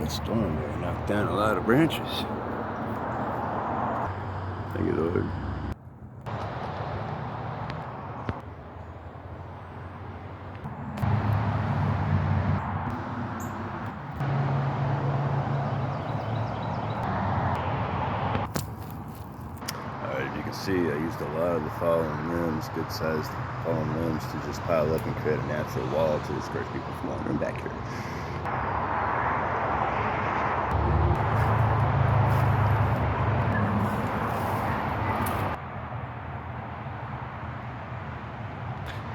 that storm really knocked down a lot of branches. Thank you, Lord. Alright, as you can see, I used a lot of the fallen limbs, good sized fallen limbs, to just pile up and create a natural wall to discourage people from wandering back here.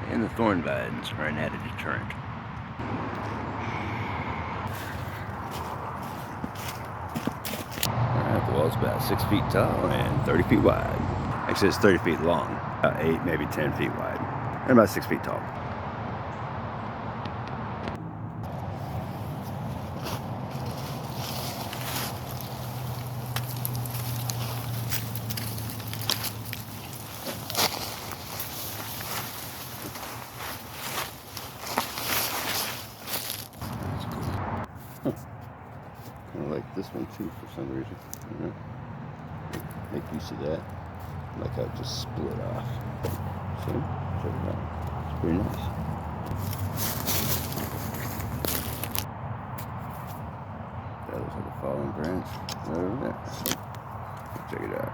And the thorn vines are an added deterrent. Alright, the wall's about 6 feet tall and 30 feet wide. Actually, it's 30 feet long, about 8, maybe 10 feet wide, and about 6 feet tall. Kind of like this one too, for some reason. Make use of that. Like how it just split off. See? Check it out. It's pretty nice. That looks like a fallen branch right over there. Check it out.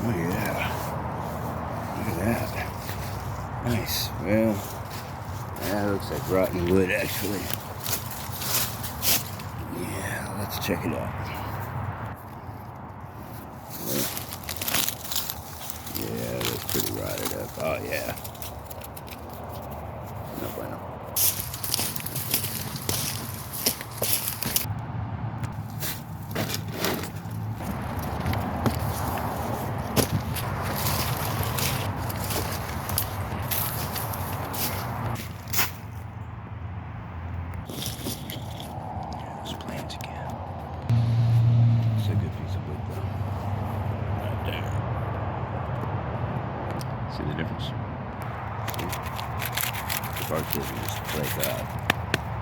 Oh yeah. Look at that. Nice. Well, that looks like rotten wood, actually. Yeah, let's check it out. Yeah, that's pretty rotted up. Oh, yeah. No bueno. See the difference? See? The bark doesn't just break out.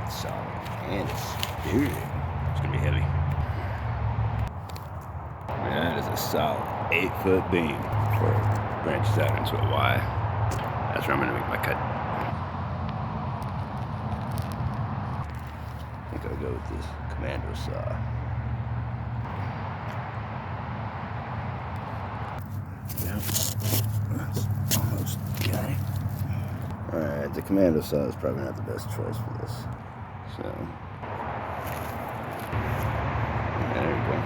It's solid. And it's big. It's gonna be heavy. That is a solid 8-foot beam before it branches out into a Y. That's where I'm gonna make my cut. I think I'll go with this commando saw. Yep. That's almost got it. Alright, the commando saw is probably not the best choice for this. So, yeah, there you go.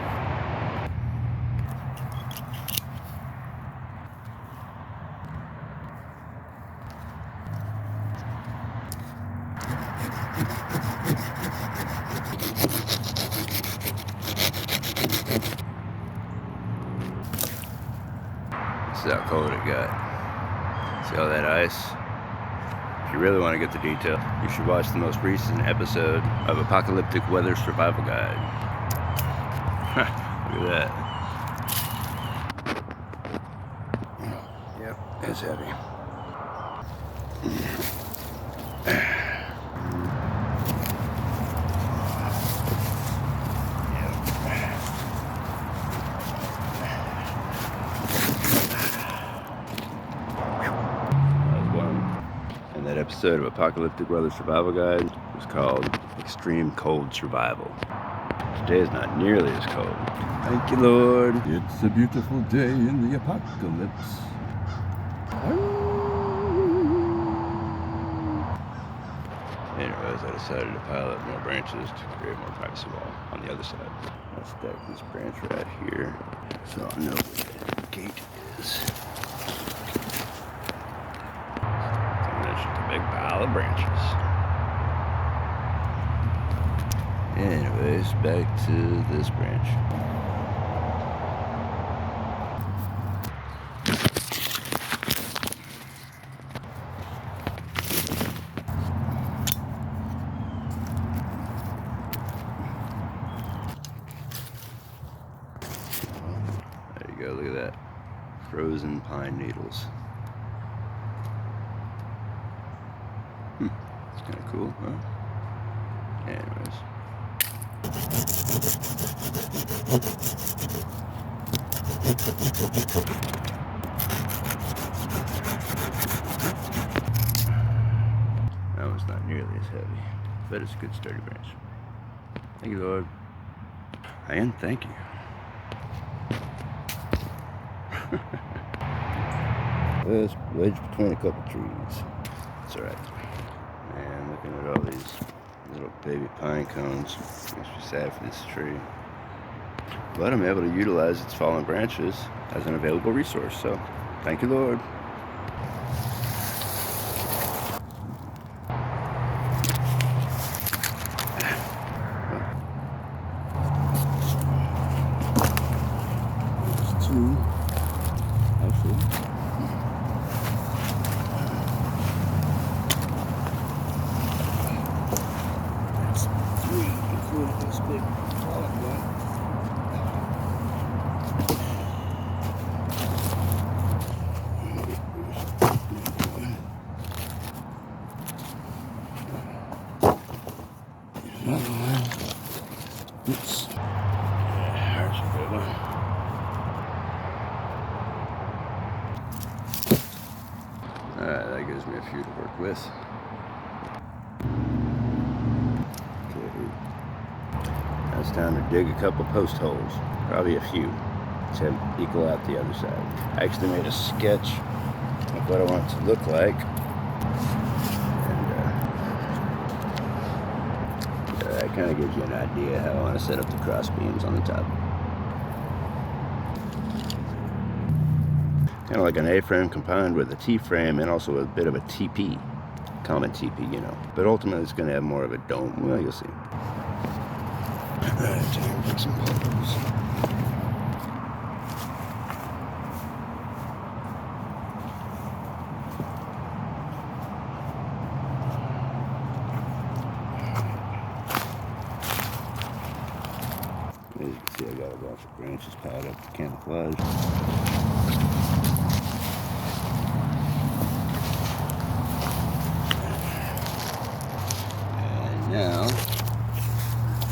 This is how cold it got. See all that ice? If you really want to get the detail, you should watch the most recent episode of Apocalyptic Weather Survival Guide. Look at that. Yep, it's heavy. That episode of Apocalyptic Weather Survival Guide was called Extreme Cold Survival. Today is not nearly as cold. Thank you, Lord. It's a beautiful day in the apocalypse. Anyways, I decided to pile up more branches to create more privacy wall on the other side. I'll stack this branch right here so I'll know where the gate is. A big pile of branches. Anyways, back to this branch. There you go, look at that. Frozen pine needles. It's kind of cool, huh? Anyways. That one's not nearly as heavy, but it's a good sturdy branch. Thank you, Lord. And thank you. Just wedged between a couple trees. It's alright. Man, looking at all these little baby pine cones. Makes me sad for this tree. But I'm able to utilize its fallen branches as an available resource, so thank you, Lord. There's two, actually. That's three, including this big fallen one. Another one. Oops. Yeah, there's a good one. Alright, that gives me a few to work with. Okay. Now it's time to dig a couple post holes. Probably a few. To equal out the other side. I actually made a sketch of what I want it to look like. That kind of gives you an idea how I want to set up the cross beams on the top. Kind of like an A-frame combined with a T-frame and also a bit of a TP. Common TP, you know. But ultimately it's going to have more of a dome. Well, you'll see. Alright, time to take some photos. As you can see, I got a bunch of branches piled up to camouflage. And now,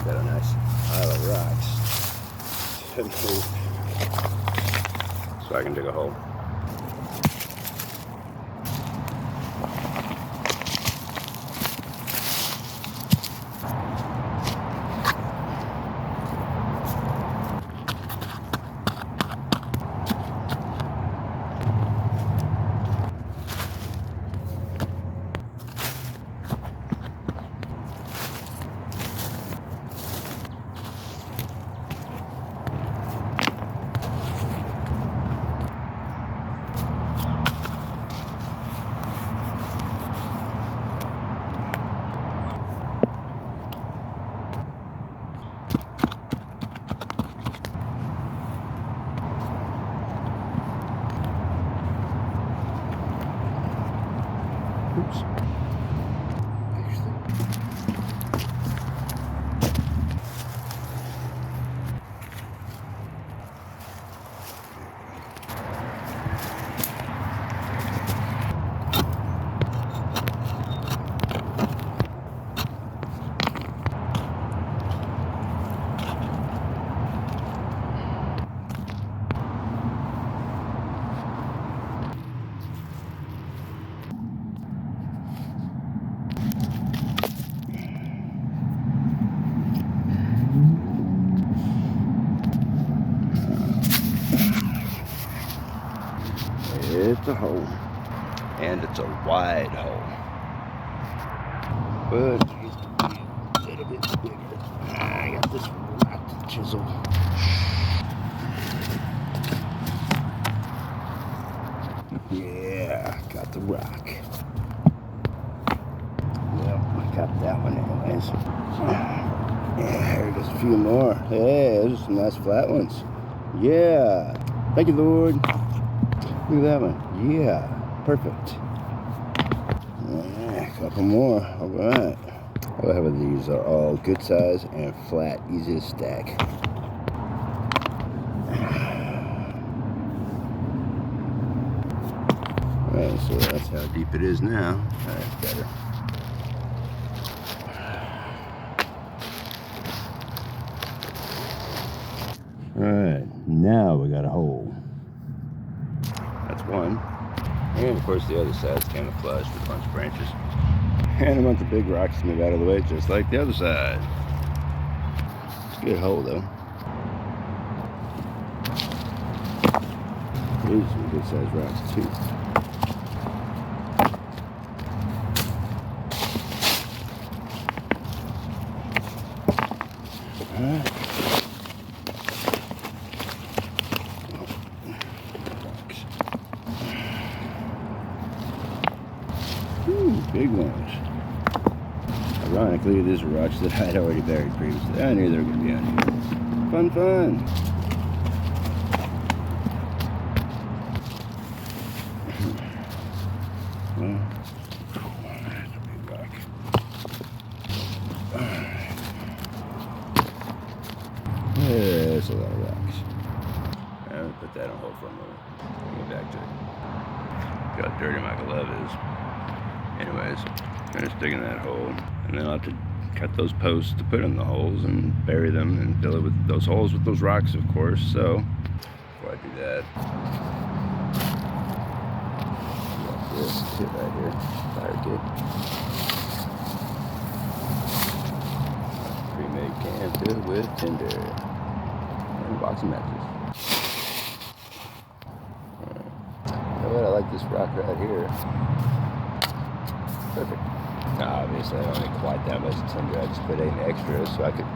got a nice pile of rocks to move so I can dig a hole. Oops. It's a hole, and it's a wide hole, but it needs to be a little bit bigger. I got this rock to chisel. Yeah, got the rock. Well, I got that one anyways. Yeah, here goes a few more. Hey, those are some nice flat ones. Yeah, thank you, Lord. Look at that one. Yeah, perfect. Yeah, a couple more. All right. All I have of these are all good size and flat, easy to stack. All right, so that's how deep it is now. All right, better. Now we got a hole. That's one. And of course the other side's camouflaged with a bunch of branches. And a bunch of big rocks to move out of the way, just like the other side. It's a good hole though. These are some good sized rocks too. Alright. Ooh, big ones. Ironically, these are rocks that I had already buried previously. I knew they were going to be on here. Fun, fun. Well, that's a big rock. Alright. There's a lot of rocks. I'm going to put that on hold for a moment. I'll get back to it. Look how dirty my glove is. Anyways, finish digging that hole, and then I'll have to cut those posts to put in the holes and bury them and fill it with those holes with those rocks, of course. So before I do that, got this kit right here, fire kit, pre-made can filled with tinder and a box of matches. You know what? I like this rock right here. Perfect. Now, obviously, I don't need quite that much tinder. I just put in extra so I could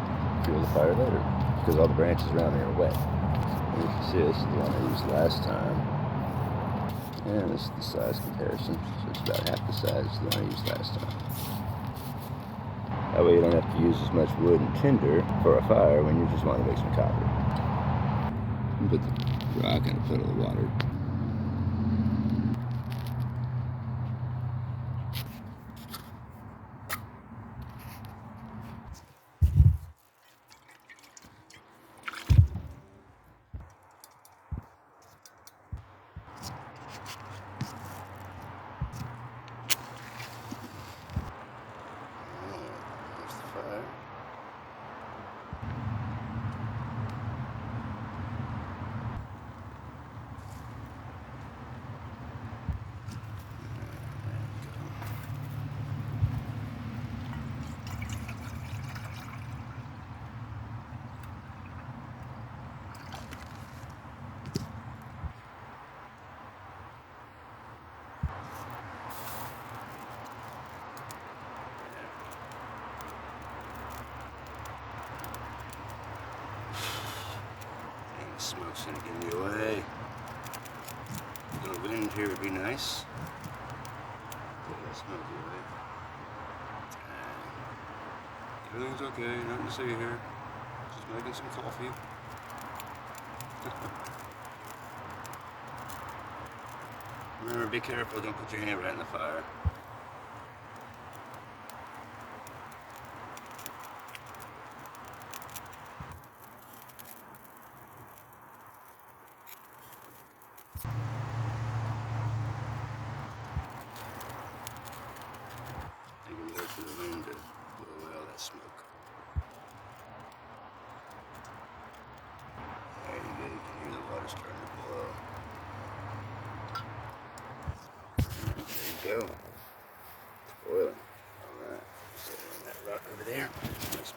fuel the fire later because all the branches around here are wet. And you can see this is the one I used last time. And this is the size comparison. So it's about half the size as the one I used last time. That way you don't have to use as much wood and tinder for a fire when you just want to make some copper. Put the rock in a puddle of water. Smoke's gonna give me away. A little wind here would be nice. Get that smoke away. Everything's okay, nothing to see here. Just making some coffee. Remember, be careful, don't put your hand right in the fire. For the wind to blow away all that smoke. There you go, you can hear the water starting to boil. There you go. It's boiling. Alright, set it on that rock over there. Nice